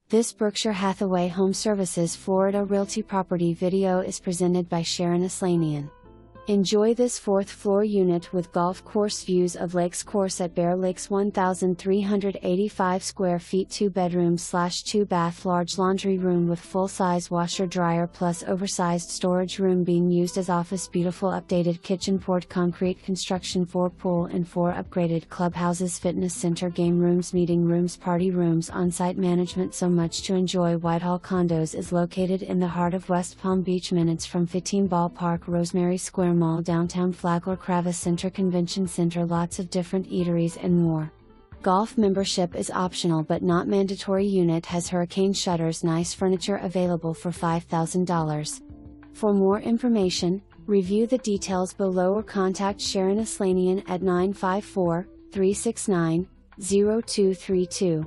This Berkshire Hathaway HomeServices Florida Realty property video is presented by Sharon Aslanian. Enjoy this 4th floor unit with golf course views of Lakes Course at Bear Lakes. 1,385 square feet, 2 bedroom/2 bath, large laundry room with full-size washer dryer plus oversized storage room being used as office. Beautiful updated kitchen, poured concrete construction, 4 pool and 4 upgraded clubhouses, fitness center, game rooms, meeting rooms, party rooms, on-site management. So much to enjoy. Whitehall Condos is located in the heart of West Palm Beach, minutes from 15 Ballpark, Rosemary Square Mall, downtown Flagler, Kravis Center, Convention Center, lots of different eateries and more. Golf membership is optional but not mandatory. Unit has hurricane shutters, nice furniture available for $5,000. For more information, review the details below or contact Sharon Aslanian at 954-369-0232.